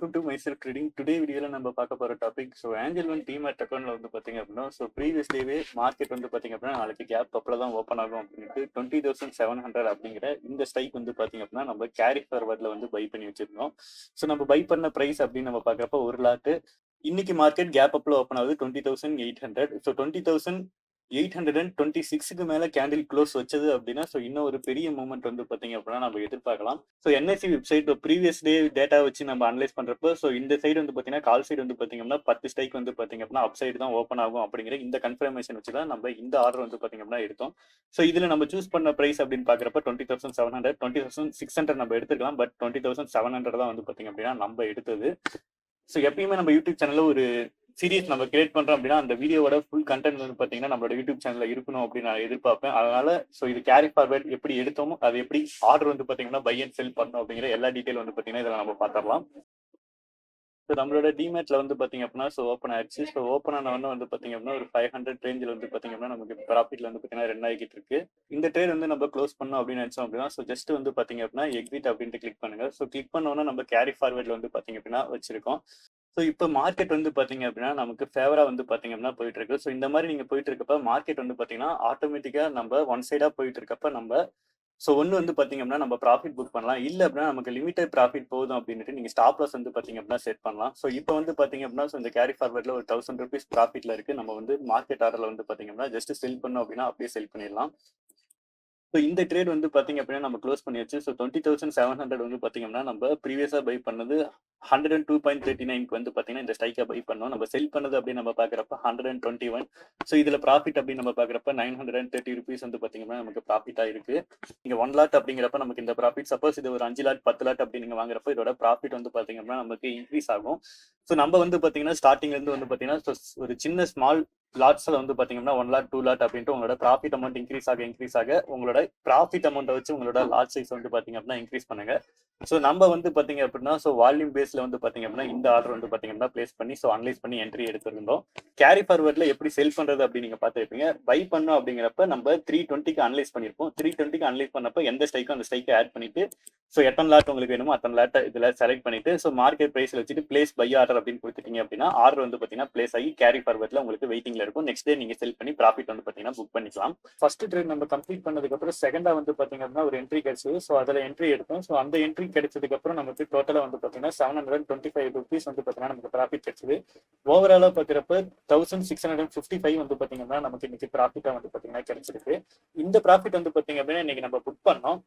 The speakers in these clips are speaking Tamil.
Welcome to myself trading. Today வீடியோவில் நம்ம பார்க்க போகிற டாபிக் Angelone டிமேட் அக்கௌண்ட்ல வந்து பார்த்தீங்க அப்படின்னா ப்ரீவியஸ் டேவே மார்க்கெட் வந்து பார்த்தீங்க அப்படின்னா நாளைக்கு கேப் அப்பில் தான் ஓப்பன் ஆகும் அப்படின்ட்டு 20,700 அப்படிங்கிற இந்த ஸ்ட்ரைக் வந்து பார்த்தீங்க அப்படின்னா நம்ம கேரி ஃபார்வர்டில் வந்து பை பண்ணி வச்சிருந்தோம். நம்ம பை பண்ண ப்ரைஸ் அப்படின்னு நம்ம பார்க்குறப்ப ஒரு லாட்டு இன்னைக்கு மார்க்கெட் கேப் அப்பில் ஓப்பன் ஆகுது 20,800. 20,826க்கு மேல கேண்டில் க்ளோஸ் வச்சது அப்படின்னா இன்னும் ஒரு பெரிய மூவ்மெண்ட் வந்து பாத்தீங்க அப்படின்னா நம்ம எதிர்பார்க்கலாம். NSC website previous day data வச்சு நம்ம அனலைஸ் பண்றப்போ இந்த சைடு வந்து பாத்தீங்கன்னா கால் சைடு வந்து பாத்தீங்கன்னா 10 ஸ்ட்ரைக் வந்து பாத்தீங்க அப்படின்னா அப் சைடு தான் ஓப்பன் ஆகும் அப்படிங்கிற இந்த கன்ஃபர்மேஷன் வச்சு தான் நம்ம இந்த ஆர்டர் வந்து பாத்தீங்க அப்படின்னா எடுத்தோம். இதுல நம்ம சூஸ் பண்ண பிரைஸ் அப்படின்னு பாக்குறப்ப 20,700 20,600 நம்ம எடுத்துக்கலாம். பட் 20,700 தான் வந்து பாத்தீங்க அப்படின்னா நம்ம எடுத்தது. எப்பயுமே நம்ம யூடியூப் சேனல்ல ஒரு சீரிஸ் நம்ம கிரியேட் பண்றோம் அப்படின்னா அந்த வீடியோவோட ஃபுல் கண்டென்ட் வந்து பாத்தீங்கன்னா நம்மளோட யூடியூப் சேனல்ல இருக்கணும் அப்படின்னு நான் எதிர்பார்ப்பேன். அதனால இது கேரி ஃபார்வர்ட் எப்படி எடுத்தோமோ அது எப்படி ஆர்டர் வந்து பாத்தீங்கன்னா பை அண்ட் செல் பண்ணணும் அப்படிங்கிற எல்லா டீடைல் வந்து பாத்தீங்கன்னா இதில் நம்ம பார்த்துடலாம். நம்மளோட டிமேட்ல வந்து பாத்தீங்க அப்படின்னா ஓப்பன் ஆயிடுச்சு. ஓப்பன் ஆனவொன்னு வந்து பாத்தீங்க அப்படின்னா ஒரு 500 ரேஞ்சில் வந்து பாத்தீங்க அப்படின்னா நமக்கு ப்ராஃபிட்ல வந்து பாத்தீங்கன்னா 2 ஆகிட்டு இருக்கு. இந்த ட்ரேட் வந்து நம்ம க்ளோஸ் பண்ணோம் அப்படின்னு நினைச்சோம் அப்படின்னா ஜஸ்ட் வந்து பாத்தீங்க அப்படின்னா எக்ஸிட் அப்படின்ட்டு கிளிக் பண்ணுங்க. கிளிக் பண்ணோன்னா நம்ம கேரி ஃபார்வர்ட்ல வந்து பாத்தீங்க அப்படின்னா வச்சிருக்கோம். இப்போ மார்க்கெட் வந்து பாத்தீங்க அப்படின்னா நமக்கு ஃபேவரா வந்து பாத்தீங்க அப்படின்னா போயிட்டு இருக்கு. இந்த மாதிரி நீங்க போயிட்டு இருக்கப்ப மார்க்கெட் வந்து பாத்தீங்கன்னா ஆட்டோமேட்டிக்கா நம்ம ஒன் சைடா போயிட்டு இருக்கப்ப நம்ம ஒன்னு வந்து பாத்தீங்க அப்படின்னா நம்ம ப்ராஃபிட் புக் பண்ணலாம். இல்ல அப்படின்னா நமக்கு லிமிடெட் ப்ராஃபிட் போதும் அப்படின்ட்டு நீங்க ஸ்டாப் லாஸ் வந்து பாத்தீங்க அப்படின்னா செட் பண்ணலாம். இப்போ வந்து பாத்தீங்க அப்படின்னா இந்த கேரி ஃபார்வர்ட்ல ஒரு 1000 rupees ப்ராஃபிட்ல இருக்கு. நம்ம வந்து மார்க்கெட் ஆர்டர்ல வந்து பாத்தீங்க அப்படின்னா ஜஸ்ட் செல் பண்ணோம் அப்படின்னா அப்படியே செல் பண்ணிடலாம். இந்த ட்ரேட் வந்து பாத்தீங்க அப்படின்னா நம்ம க்ளோஸ் பண்ணியாச்சு. 20,700 வந்து பாத்தீங்கன்னா நம்ம ப்ரீவியஸா பை பண்ணது 102.39 வந்து பாத்தீங்கன்னா இந்த ஸ்ட்ரைக்கை பை பண்ணோம். நம்ம செல் பண்ணது அப்படின்னு நம்ம பாக்குறப்ப 121. இதுல ப்ராஃபிட் அப்படின்னு நம்ம பாக்குறப்ப 930 rupees வந்து பாத்தீங்கன்னா நமக்கு ப்ராஃபிட்டா இருக்கு. நீங்க 1 லாட் அப்படிங்கிறப்ப நமக்கு இந்த ப்ராஃபிட் சப்போஸ் இது ஒரு 5 லாட் 10 லாட் அப்படி நீங்க வாங்குறப்ப இதோட ப்ராஃபிட் வந்து பாத்தீங்க அப்படின்னா நமக்கு இன்க்ரீஸ் ஆகும். நம்ம வந்து பாத்தீங்கன்னா ஸ்டார்டிங்ல இருந்து வந்து பாத்தீங்கன்னா ஒரு சின்ன ஸ்மால் லாட்ஸ்ல வந்து பாத்தீங்கன்னா 1 லாட் 2 லாட் அப்படின்ட்டு உங்களோட ப்ராஃபிட் அமௌண்ட் இன்க்ரீஸ் ஆக உங்களோட ப்ராஃபிட் அமௌண்ட் வச்சு உங்களோட லாட் சைஸ் வந்து பாத்தீங்க அப்படின்னா இன்க்ரீஸ் பண்ணுங்க. நம்ம வந்து பாத்தீங்க அப்படின்னா வால்யூம் பேஸ்ல வந்து பாத்தீங்க அப்படின்னா இந்த ஆர்டர் வந்து பாத்தீங்கன்னா பிளேஸ் பண்ணி அனலைஸ் பண்ணி என்ட்ரி எடுத்திருந்தோம். கேரி ஃபார்வர்ட்ல எப்படி செல் பண்றது அப்படின்னு நீங்க பாத்துருப்பீங்க. பை பண்ணோம் அப்படிங்கிறப்ப நம்ம 320க்கு அனலைஸ் பண்ணிருப்போம். 320க்கு அனலைஸ் பண்ணப்ப எந்த ஸ்ட்ரைக்கோ அந்த ஸ்ட்ரைக்கை ஆட் பண்ணிட்டு எத்தனை லாட் உங்களுக்கு வேணுமோ அத்தனை லாட் இதுல செலக்ட் பண்ணிட்டு மார்க்கெட் பிரைஸ்ல வச்சுட்டு பிளேஸ் பை ஆர்டர் அப்படின்னு கொடுத்துட்டீங்க அப்படின்னா ஆர்டர் வந்து பாத்தீங்கன்னா பிளேஸ் ஆகி கேரி ஃபார்வர்ட்ல உங்களுக்கு வெயிட்டிங்ல இருக்கும். நெக்ஸ்ட் டே நீங்க செல் பண்ணி ப்ராஃபிட் வந்து பாத்தீங்கன்னா புக் பண்ணிக்கலாம். ஃபர்ஸ்ட் ட்ரேட் நம்ம கம்ப்ளீட் பண்ணதுக்கு அப்புறம் செகண்டா வந்து பாத்தீங்க அப்படின்னா ஒரு என்ட்ரி கிடைச்சது. அதுல என்ட்ரி எடுத்தோம். அந்த என்ட்ரி கிடைச்சதுக்கு அப்புறம் நமக்கு டோட்டலா வந்து பாத்தீங்கன்னா 725 rupees வந்து பாத்தீங்கன்னா நமக்கு ப்ராஃபிட் கிடைச்சது. ஓவராலா பாக்குறப்ப 1655 வந்து பாத்தீங்கன்னா நமக்கு இன்னைக்கு ப்ராஃபிட்டா வந்து பாத்தீங்கன்னா கிடைச்சிருக்கு. இந்த ப்ராஃபிட் வந்து பாத்தீங்க அப்படின்னா இன்னைக்கு நம்ம புக் பண்ணோம்.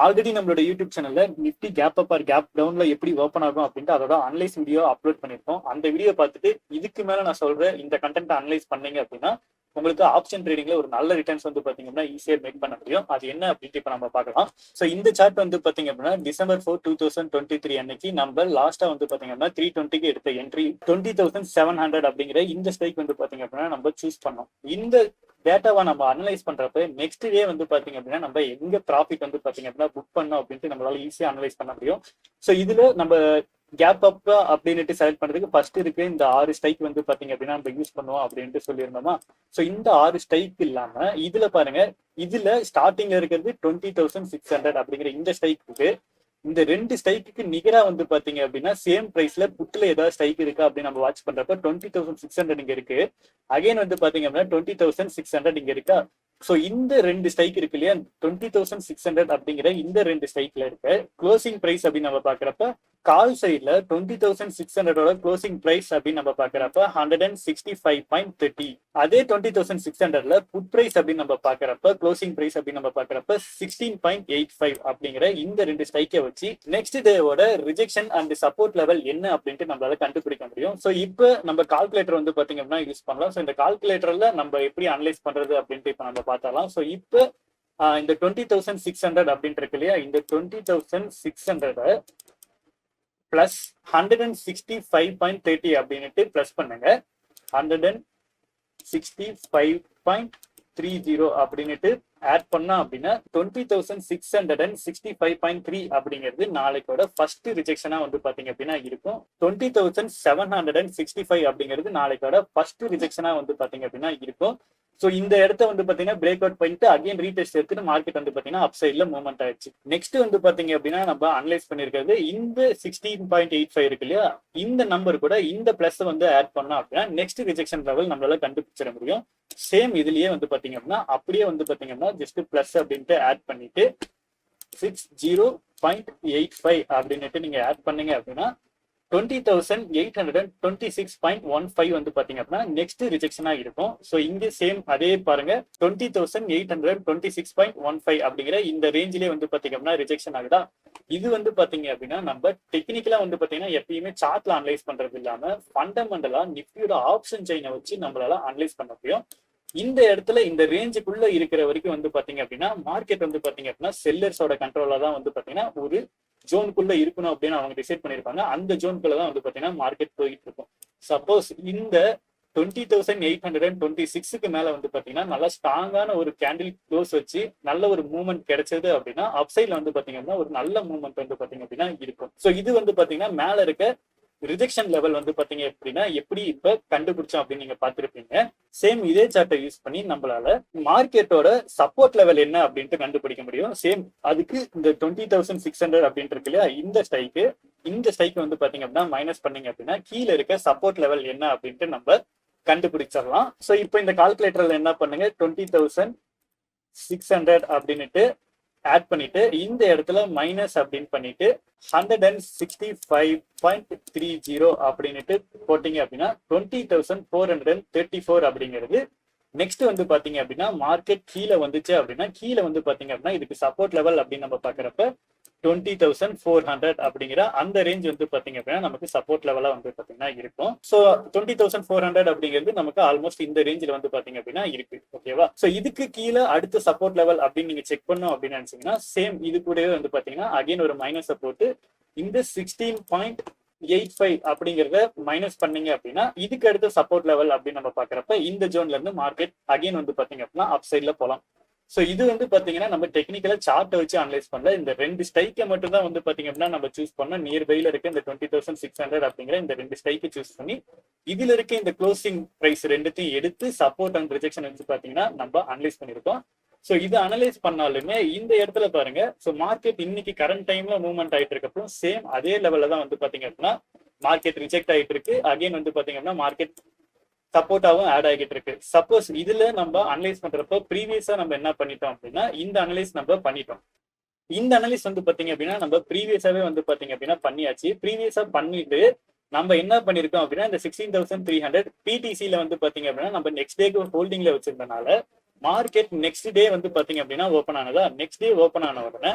ஆல்ரெடி நம்மளோட யூடியூப் சேனல்ல Nifty gap up or gap டவுன்ல எப்படி ஓப்பன் ஆகும் அப்படின்ட்டு அதோட அனலைஸ் வீடியோ அப்லோட் பண்ணிருக்கோம். அந்த வீடியோ பார்த்துட்டு இதுக்கு மேல நான் சொல்றேன் இந்த கண்டென்ட் அனலைஸ் பண்ணீங்க அப்படின்னா உங்களுக்கு ஆப்ஷன் ட்ரேடிங்ல ஒரு நல்ல ரிட்டர்ன்ஸ் வந்து பாத்தீங்கன்னா ஈஸியா மேக் பண்ண முடியும். அது என்ன அப்படின்ட்டு இப்ப நம்ம பார்க்கலாம். இந்த சார்ட் வந்து பாத்தீங்க அப்படின்னா December 4, 2023 அன்னைக்கு நம்ம லாஸ்டா வந்து பாத்தீங்கன்னா 320க்கு எடுத்த என்ட்ரி 20,700 அப்படிங்கிற இந்த ஸ்ட்ரைக் வந்து பாத்தீங்க அப்படின்னா நம்ம சூஸ் பண்ணோம். இந்த டேட்டாவை நம்ம அனலைஸ் பண்றப்ப நெக்ஸ்ட் டே வந்து பாத்தீங்க அப்படின்னா நம்ம எங்க ப்ராஃபிட் வந்து பாத்தீங்க அப்படின்னா புக் பண்ணோம் அப்படின்ட்டு நம்மளால ஈஸியா அனலைஸ் பண்ண முடியும். இதுல நம்ம கேப் அப் அப்படின்ட்டு செலக்ட் பண்றதுக்கு ஃபர்ஸ்ட் இருக்கு இந்த 6 ஸ்ட்ரைக் வந்து பாத்தீங்க அப்படின்னா நம்ம யூஸ் பண்ணுவோம் அப்படின்ட்டு சொல்லியிருந்தோமா. இந்த 6 ஸ்ட்ரைக் இல்லாம இதுல பாருங்க, இதுல ஸ்டார்டிங்ல இருக்கிறது 20,600 அப்படிங்கிற இந்த ஸ்ட்ரைக்கு இந்த 2 ஸ்ட்ரைக்கு நிகரா வந்து பாத்தீங்க அப்படின்னா சேம் பிரைஸ்ல புட்ல ஏதாவது ஸ்ட்ரைக் இருக்கா அப்படின்னு நம்ம வாட்ச் பண்றப்ப 20,600 இங்க இருக்கு. அகைன் வந்து பாத்தீங்க அப்படின்னா 20,600 இங்க இருக்கா. இந்த 2 ஸ்ட்ரைக் இருக்கு இல்லையா, 20,600 அப்படிங்கிற இந்த 2 ஸ்ட்ரைக்ல இருக்க க்ளோசிங் பிரைஸ் அப்படின்னு நம்ம பாக்குறப்ப கால் சைட்ல 20,600 க்ளோசிங் பிரைஸ் அப்படின்னு நம்ம பாக்குறப்ப 165.30. அதே 20,600ல புட் பிரைஸ் அப்படின்னு நம்ம பாக்குறப்ப க்ளோசிங் பிரைஸ் அப்படின்னு நம்ம பாக்குறப்ப 16.85 அப்படிங்கிற இந்த 2 ஸ்ட்ரைக்கை வச்சு நெக்ஸ்ட் டேவோட ரிஜெக்ஷன் அண்ட் சப்போர்ட் லெவல் என்ன அப்படின்ட்டு நம்மளால கண்டுபிடிக்க முடியும். இப்போ நம்ம கால்குலேட்டர் வந்து பாத்தீங்க அப்படின்னா யூஸ் பண்ணலாம். இந்த கால்குலேட்டர்ல நம்ம எப்படி அனலைஸ் பண்றது அப்படின்ட்டு இப்ப நம்ம பார்த்தலாம். இப்போ இந்த 20,600 அப்படின்ட்டு இருக்கு இல்லையா, இந்த 20,600 பிளஸ் 165.30 அப்படின்ட்டு பிளஸ் பண்ணுங்க. 165.30 அப்படின்ட்டு ஆட் பண்ணா அப்படின்னா 20,665.3 அப்படிங்கிறது நாளைக்கோட ஃபர்ஸ்ட் ரிஜெக்ஷனா வந்து பாத்தீங்க அப்படின்னா இருக்கும். 20,765 அப்படிங்கிறது நாளைக்கோட ஃபர்ஸ்ட் ரிஜெக்ஷனா வந்து பாத்தீங்க அப்படின்னா இருக்கும். ஸோ இந்த இடத்த வந்து பாத்தீங்கன்னா பிரேக் அவுட் பண்ணிட்டு அகைன் ரீடெஸ்ட் எடுத்துட்டு மார்க்கெட் வந்து பாத்தீங்கன்னா அப் சைட்ல மூவ்மெண்ட் ஆயிடுச்சு. நெக்ஸ்ட் வந்து பாத்தீங்க அப்படின்னா நம்ம அனலைஸ் பண்ணிருக்கிறது இந்த 16.85 இருக்கு இல்லையா, இந்த நம்பர் கூட இந்த பிளஸ் வந்து ஆட் பண்ணோம் அப்படின்னா நெக்ஸ்ட் ரிஜெக்ஷன் லெவல் நம்மளால கண்டுபிடிச்சிட முடியும். சேம் இதுலயே வந்து பாத்தீங்க அப்படின்னா அப்படியே வந்து பாத்தீங்கன்னா ஜஸ்ட் பிளஸ் அப்படின்ட்டு ஆட் பண்ணிட்டு 60.85 அப்படின்னுட்டு நீங்க ஆட் பண்ணீங்க அப்படின்னா 20,826.15 வந்து பாத்தீங்க அப்படின்னா நெக்ஸ்ட் ரிஜெக்ஷனா இருக்கும். ஸோ இங்க சேம் அதே பாருங்க 20,826.15 அப்படிங்கிற இந்த ரேஞ்சிலே வந்து பாத்தீங்க அப்படின்னா ரிஜெக்ஷன் ஆகுதா. இது வந்து பாத்தீங்க அப்படின்னா நம்ம டெக்னிக்கலா வந்து பாத்தீங்கன்னா எப்பயுமே சார்ட்ல அனலைஸ் பண்றது இல்லாம ஃபண்டமெண்டலா நிஃப்டியோட ஆப்ஷன் செயினை வச்சு நம்மளால அனலைஸ் பண்ண முடியும். இந்த இடத்துல இந்த ரேஞ்சுக்குள்ள இருக்கிற வரைக்கும் வந்து பாத்தீங்க அப்படின்னா மார்க்கெட் வந்து பாத்தீங்க அப்படின்னா செல்லர்ஸோட கண்ட்ரோலா தான் வந்து பாத்தீங்கன்னா ஒரு ஜோனுக்குள்ள இருக்கணும் அப்படின்னு அவங்க டிசைட் பண்ணிருப்பாங்க. அந்த ஜோனுக்குள்ள தான் வந்து பாத்தீங்கன்னா மார்க்கெட் போயிட்டு இருக்கும். சப்போஸ் இந்த 20,826க்கு மேல வந்து பாத்தீங்கன்னா நல்லா ஸ்ட்ராங்கான ஒரு கேண்டில் க்ளோஸ் வச்சு நல்ல ஒரு மூவ்மெண்ட் கிடைச்சது அப்படின்னா அப்சைட்ல வந்து பாத்தீங்க அப்படின்னா ஒரு நல்ல மூவ்மெண்ட் வந்து பாத்தீங்க அப்படின்னா இருக்கும். ஸோ இது வந்து பாத்தீங்கன்னா மேல இருக்க ரிஜெக்ஷன் லெவல் வந்து பாத்தீங்க அப்படின்னா எப்படி இப்ப கண்டுபிடிச்சோம் அப்படின்னு நீங்க பாத்துருப்பீங்க. சேம் இதே சார்ட்டை யூஸ் பண்ணி நம்மளால மார்க்கெட்டோட சப்போர்ட் லெவல் என்ன அப்படின்ட்டு கண்டுபிடிக்க முடியும். சேம் அதுக்கு இந்த 20,600 அப்படின்ட்டு இருக்கு இல்லையா, இந்த ஸ்ட்ரைக் வந்து பாத்தீங்க அப்படின்னா மைனஸ் பண்ணீங்க அப்படின்னா கீழே இருக்க சப்போர்ட் லெவல் என்ன அப்படின்ட்டு நம்ம கண்டுபிடிச்சிடலாம். ஸோ இப்போ இந்த கால்குலேட்டர்ல என்ன பண்ணுங்க 20,600 அப்படின்னுட்டு ஆட் பண்ணிட்டு இந்த இடத்துல மைனஸ் அப்படின்னு பண்ணிட்டு 165.30 அப்படின்னுட்டு போட்டீங்க அப்படின்னா 20,434 அப்படிங்கிறது நெக்ஸ்ட் வந்து பாத்தீங்க அப்படின்னா மார்க்கெட் கீழே வந்துச்சு அப்படின்னா கீழே வந்து பாத்தீங்க அப்படின்னா இதுக்கு சப்போர்ட் லெவல் அப்படின்னு நம்ம பாக்குறப்ப 20,400 அப்படிங்கிற அந்த ரேஞ்ச் வந்து பாத்தீங்க அப்படின்னா நமக்கு சப்போர்ட் லெவலா வந்து பாத்தீங்கன்னா இருக்கும். ஸோ 20,400 அப்படிங்கிறது நமக்கு ஆல்மோஸ்ட் இந்த ரேஞ்சில் வந்து பாத்தீங்க அப்படின்னா இருக்கு. ஓகேவா. ஸோ இதுக்கு கீழே அடுத்த சப்போர்ட் லெவல் அப்படின்னு நீங்க செக் பண்ணோம் அப்படின்னு நினைச்சீங்கன்னா சேம் இது கூடவே வந்து பாத்தீங்கன்னா அகைன் ஒரு மைனஸை போட்டு இந்த 16.85 அப்படிங்கறத மைனஸ் பண்ணீங்க அப்படின்னா இதுக்கு அடுத்த சப்போர்ட் லெவல் அப்படின்னு நம்ம பாக்குறப்ப இந்த ஜோன்ல இருந்து மார்க்கெட் அகைன் வந்து பாத்தீங்க அப்படின்னா அப் சைட்ல போலாம். ஸோ இது வந்து பாத்தீங்கன்னா நம்ம டெக்னிக்கலா சார்ட்டை வச்சு அனலைஸ் பண்ணல. இந்த ரெண்டு ஸ்ட்ரைக்கை மட்டும் தான் வந்து பாத்தீங்க அப்படின்னா நம்ம சூஸ் பண்ணோம். நியர்பைல இருக்க இந்த 20,600 அப்படிங்கிற இந்த ரெண்டு ஸ்ட்ரைக்கை சூஸ் பண்ணி இதுல இருக்க இந்த க்ளோசிங் பிரைஸ் ரெண்டுத்தையும் எடுத்து சப்போர்ட் அண்ட் ரிஜெக்ஷன் வந்து பாத்தீங்கன்னா நம்ம அனலைஸ் பண்ணிருக்கோம். ஸோ இது அனலைஸ் பண்ணாலுமே இந்த இடத்துல பாருங்க, ஸோ மார்க்கெட் இன்னைக்கு கரண்ட் டைம்ல மூவ்மெண்ட் ஆயிட்டு இருக்கப்போ சேம் அதே லெவல்ல தான் வந்து பாத்தீங்க அப்படின்னா மார்க்கெட் ரிஜெக்ட் ஆயிட்டு இருக்கு. அகைன் வந்து பாத்தீங்க அப்படின்னா மார்க்கெட் சப்போர்ட்டாவும் ஆட் ஆகிட்டு இருக்கு. சப்போஸ் இதுல நம்ம அனலைஸ் பண்றப்போ ப்ரீவியஸா நம்ம என்ன பண்ணிட்டோம் அப்படின்னா இந்த அனலைஸ் நம்ம பண்ணிட்டோம். இந்த அனலைஸ் வந்து பாத்தீங்க அப்படின்னா நம்ம ப்ரீவியஸாவே வந்து பாத்தீங்க அப்படின்னா பண்ணியாச்சு. ப்ரீவியஸா பண்ணிட்டு நம்ம என்ன பண்ணிருக்கோம் அப்படின்னா இந்த 16,300 பிடிசில வந்து பாத்தீங்க அப்படின்னா நம்ம நெக்ஸ்ட் டேக்கு ஹோல்டிங்ல வச்சிருந்தனால மார்க்கெட் நெக்ஸ்ட் டே வந்து பாத்தீங்க அப்படின்னா ஓப்பன் ஆனதா. நெக்ஸ்ட் டே ஓப்பன் ஆன உடனே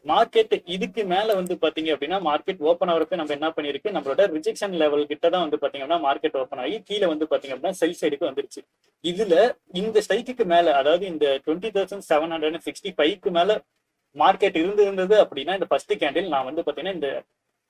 மார்க்கெட் இதுக்கு மேல வந்து பாத்தீங்க அப்படின்னா மார்க்கெட் ஓப்பன் ஆகிறப்ப நம்ம என்ன பண்ணிருக்கு நம்மளோட ரிஜெக்ஷன் லெவல் கிட்ட தான் வந்து பாத்தீங்க அப்படின்னா மார்க்கெட் ஓப்பன் ஆகி கீழே வந்து பாத்தீங்க அப்படின்னா செல் சைடுக்கு வந்துருச்சு. இதுல இந்த ஸ்ட்ரைக்கு மேல அதாவது இந்த 20,765க்கு மேல மார்க்கெட் இருந்தது அப்படின்னா இந்த ஃபர்ஸ்ட் கேண்டில் நான் வந்து பாத்தீங்கன்னா இந்த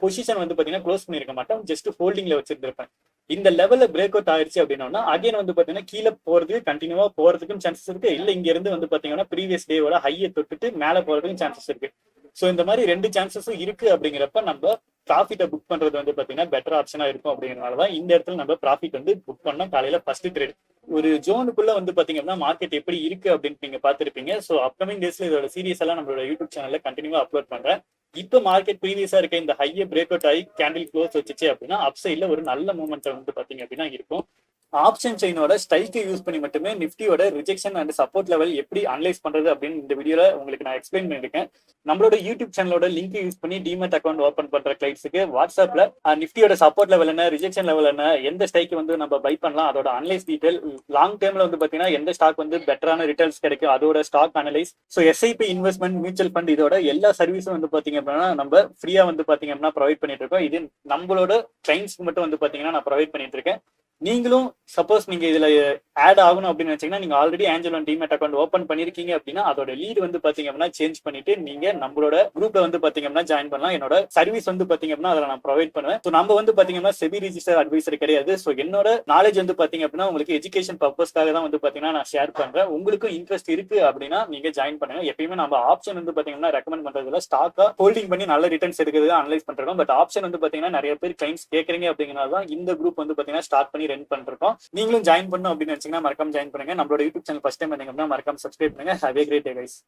பொசிஷன் வந்து பாத்தீங்கன்னா க்ளோஸ் பண்ணிருக்க மாட்டேன், ஜஸ்ட் ஹோல்டிங்ல வச்சிருந்திருப்பேன். இந்த லெவல்ல பிரேக் அவுட் ஆயிடுச்சு அப்படின்னா அகைன் வந்து பாத்தீங்கன்னா கீழே போறதுக்கு கண்டினியூவா போறதுக்கும் சான்சஸ் இருக்கு. இல்ல இங்க இருந்து வந்து பாத்தீங்கன்னா ப்ரீவியஸ் டேவோட ஹையை தொட்டுட்டு மேல போறதுக்கும் சான்சஸ் இருக்கு. ஸோ இந்த மாதிரி ரெண்டு சான்சஸும் இருக்கு. அப்படிங்கிறப்ப நம்ம ப்ராஃபிட்டை புக் பண்றது வந்து பாத்தீங்கன்னா பெட்டர் ஆப்ஷனா இருக்கும். அப்படிங்கிறதுனாலதான் இந்த இடத்துல நம்ம ப்ராஃபிட் வந்து புக் பண்ணோம். காலையில ஃபர்ஸ்ட் ட்ரேட் ஒரு ஜோனுக்குள்ள வந்து பாத்தீங்க அப்படின்னா மார்க்கெட் எப்படி இருக்கு அப்படின்னு நீங்க பாத்துருப்பீங்க. ஸோ அப்கமிங் டேஸ்ல இதோட சீரியஸ் எல்லாம் நம்மளோட யூடியூப் சேனல்ல கண்டினியூவா அப்லோட் பண்றேன். இப்ப மார்க்கெட் ப்ரீவியஸா இருக்க இந்த ஹையை பிரேக் அவுட் ஆகி கேண்டில் க்ளோஸ் வச்சுச்சு அப்படின்னா அப்சைட்ல ஒரு நல்ல மூவ்மெண்ட் வந்து பாத்தீங்க அப்படின்னா இருக்கும். ஆப்ஷன் செயினோட ஸ்ட்ரைக்கை யூஸ் பண்ணி மட்டுமே நிஃப்டியோட ரிஜெக்ஷன் அண்ட் சப்போர்ட் லெவல் எப்படி அனலைஸ் பண்றது அப்படின்னு இந்த வீடியோல உங்களுக்கு நான் எக்ஸ்பிளைன் பண்ணிருக்கேன். நம்மளோட யூடியூப் சேனலோட லிங்க் யூஸ் பண்ணி டிமெட் அக்கௌண்ட் ஓப்பன் பண்ற கிளைண்ட்ஸுக்கு வாட்ஸ்அப்ல நிஃப்டியோட சப்போர்ட் லெவல் என்ன, ரிஜெக்ஷன் லெவல் என்ன, எந்த ஸ்ட்ரைக் வந்து நம்ம பை பண்ணலாம், அதோட அனலைஸ் டீடைல், லாங் டேர்ம்ல வந்து பாத்தீங்கன்னா எந்த ஸ்டாக் வந்து பெட்டரான ரிட்டர்ன்ஸ் கிடைக்கும் அதோட stock analyse, so SIP investment, mutual fund இதோட எல்லா சர்வீஸும் வந்து பாத்தீங்க அப்படின்னா நம்ம ஃப்ரீயா வந்து பாத்தீங்க அப்படின்னா ப்ரொவைட் பண்ணிட்டு இருக்கோம். இது நம்மளோட கிளைண்ட்ஸ்க்கு மட்டும் வந்து பாத்தீங்கன்னா நான் ப்ரொவைட் பண்ணிட்டு இருக்கேன். நீங்களும் சப்போஸ் நீங்க இதுல ஆட் ஆகணும் அப்படின்னு நினைச்சீங்கன்னா நீங்க ஆல்ரெடி ஆஞ்சலோன் டிமெட் அக்கௌண்ட் ஓப்பன் பண்ணிருக்கீங்க அப்படின்னா அதோட லீட் வந்து பாத்தீங்க அப்படின்னா சேஞ்ச் பண்ணிட்டு நீங்க நம்மளோட குரூப்ல வந்து பாத்தீங்க அப்படின்னா ஜாயின் பண்ணலாம். என்னோட சர்வீஸ் வந்து பாத்தீங்க அப்படின்னா அதை நான் ப்ரொவைட் பண்ணுவேன். ஸோ நம்ம வந்து பாத்தீங்கன்னா செபி ரிஜிஸ்டர் அட்வைசர் கிடையாது. ஸோ என்னோட நாலேஜ் வந்து பாத்தீங்க அப்படின்னா உங்களுக்கு எஜுகேஷன் பர்பஸ்க்காக தான் வந்து பாத்தீங்கன்னா நான் ஷேர் பண்றேன். உங்களுக்கும் இன்ட்ரெஸ்ட் இருக்கு அப்படின்னா நீங்க ஜாயின் பண்ணுங்க. எப்பயுமே நம்ம ஆப்ஷன் வந்து பாத்தீங்கன்னா ரெக்கமெண்ட் பண்றதுல ஸ்டாக்கா ஹோல்டிங் பண்ணி நல்ல ரிட்டர்ன்ஸ் எடுக்கிறது அனலைஸ் பண்றோம். பட் ஆப்ஷன் வந்து பாத்தீங்கன்னா நிறைய பேர் கிளைண்ட்ஸ் கேட்கறீங்க அப்படிங்கிறனால தான் இந்த குரூப் வந்து பாத்தீங்கன்னா ஸ்டார்ட் பண்ணி ரன் பண்ணிருக்கோம். நீங்களும் ஜாயின் பண்ணணும் அப்படின்னு நினைச்சீங்கன்னா மறக்காம ஜாயின் பண்ணுங்க. நம்மளோட யூடியூப் சேனல் ஃபர்ஸ்ட் டைம் பண்ணீங்க அப்படின்னா மறக்காம சப்ஸ்கிரைப் பண்ணுங்க. Have a great day guys.